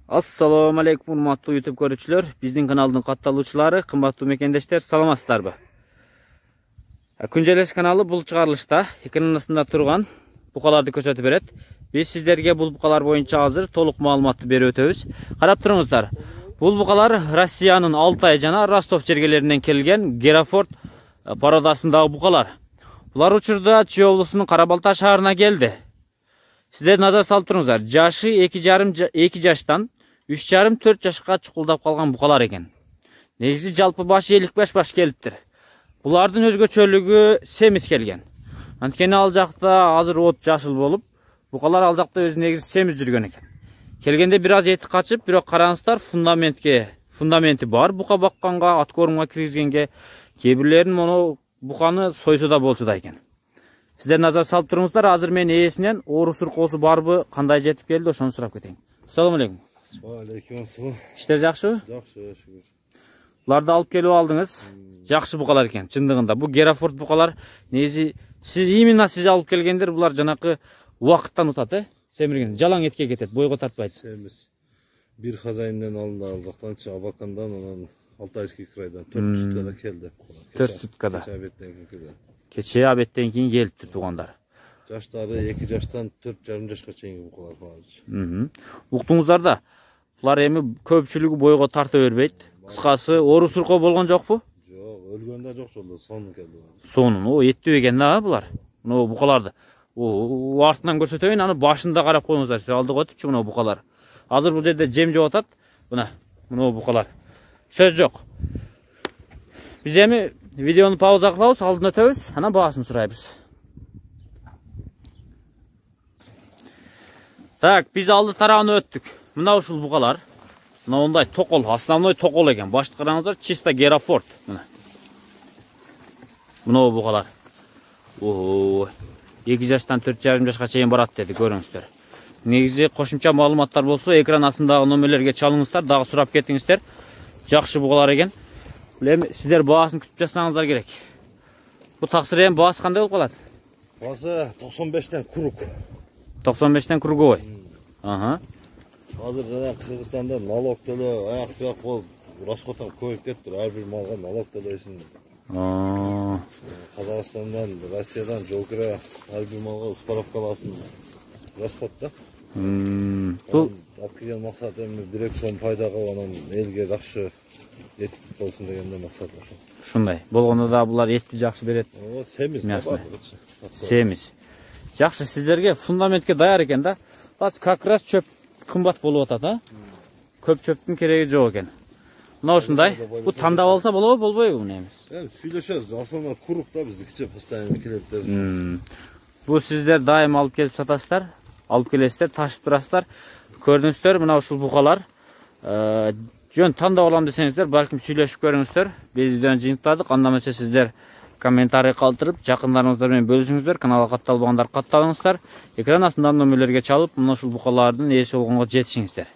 Assalamu alaikum урматтуу YouTube көрүүчүлөр. Биздин каналдын катталуучулары, кымбаттуу мекендештер, саламатсыздарбы? Күнжелеш каналы бул чыгарылышта экранын астында турган букаларды көрсөтүп берет. Биз сиздерге бул букалар боюнча азыр толук маалыматты берип өтөбүз. Карап туруңуздар. Бул букалар Россиянын Алтай жана Ростов жергелеринен келген Герафорд породасындагы букалар. Булар учурда Чүй облусунун Карабалта шаарына келди. Сиздер назар салып туруңуздар. Жашы 2 жаштан 3,5-4 жашка чукулдап калган букалар экен. Негизи жалпы баш 55 баш келиптир. Булардын өзгөчөлүгү семиз келген. Анткени ал жакта азыр от жашыл болуп, букалар ал жакта өз негизи семиз жүргөн экен. Келгенде бир аз эти качып, бирок караңыздар, фундаменти бар. Бука бакканга, ат корумга киргизгенге, кээ-бирлерин мону буканы сойсо да болчу да экен. Сиздер назар салып туруңуздар, азыр мен ээсинен оору суркоосу барбы, кандай жетип келди, ошону сурап кетейин. Ассаламу алейкум. Алейкум ассалам. Иштер жакшыбы? Жакшы, шүгүр. Буларды алып келип алдыңыз. Жакшы букалар экен, чындыгында. Бу Герафорд букалар, негизи сиз алып келгендер, булар жанакы убакыттан утат, семирген. Жалаң этке кетет, бойго тартпайт. Семиз. Бир хозяинден алынды, ал жактан Абакандан, анан Алтайский крайдан 4 суткада келди. 4 суткада. Кече абеттен кийин келди. Кече абеттен кийин келиптир туугандар. Жаштары 2 жаштан 4,5 жашка чейинки букалар бар. Уктуңуздар да, булар эми көпчүлүгү бойго тарта бербейт. Кыскасы, оору суркоо болгон жокпу? Жок, өлгөн да жок, жолдо сонун келди. Сонун, эттүү экен да булар. Мына букаларды. Артынан көрсөтөйүн, аны башында карап коюңуздар. Сиз алдыга өтүпчү мына букалар. Азыр бул жерде жем жеп атат. Мына букалар. Сөз жок. Биз эми видеону пауза кылабыз, алдын өтөбүз, анан баасын сурайбыз. Так, биз алды тарабына өттүк. Мына ушул букалар. Мына ондай токол, основной токол экен. Башты караңыздар, чисто Герафорд. Мына букалар. 2 жаштан 4,5 жашка чейин барат деди, көрүңүздөр. Негизи кошумча маалыматтар болсо, экран астындагы номерлерге чалыңыздар, дагы сурап кетиңиздер. Жакшы букалар экен. Эми сиздер баасын күтүп жатсаңыздар керек. Бу таксыр эми баасы кандай болуп калат? Баасы 95тен курук. 95тен круговой. Азыр жана Кыргызстанда налог төлөө, аяк-буяк болуп, расходтон көбөйүп кетиптир. Ар бир малга налог төлөйсүң. Казакстандан, Россиядан жол кире ар бир малга справка аласың. Расход да. Бул алып келген максат эми 1-2 сом пайда кылып, анан элге жакшы ет болсун дегенде максат ошо. Ушундай. Болгондо да булар этти жакшы берет. Семиз. Семиз. Жакшы, сиздерге фундаментке даяр экен да. Бas как раз чөп кымбат болуп атат, Көп чөптүн кереги жок экен. Мына ушундай. Бу тандап алса болобу, болбойбу муну эмес? Сүйлөшөбүз, асылына курук да биздикиче постоянно келеттер. Бу сиздер дайым алып келип сатасыздар, алып келесиздер, ташып турасыздар. Көрдүңүздөр, мына ушул букалар. Жөн тандап алам десеңиздер, балким сүйлөшүп көрүңүздөр. Биз видеону жыйынтыктадык. Анда эмесе сиздер комментарий калтырып, жакындарыңыздар менен бөлүшүңүздөр, каналга катталбагандар катталыңыздар. Экран астындагы номерлерге чалып, мына ушул букалардын ээси болгонго жетишиңиздер.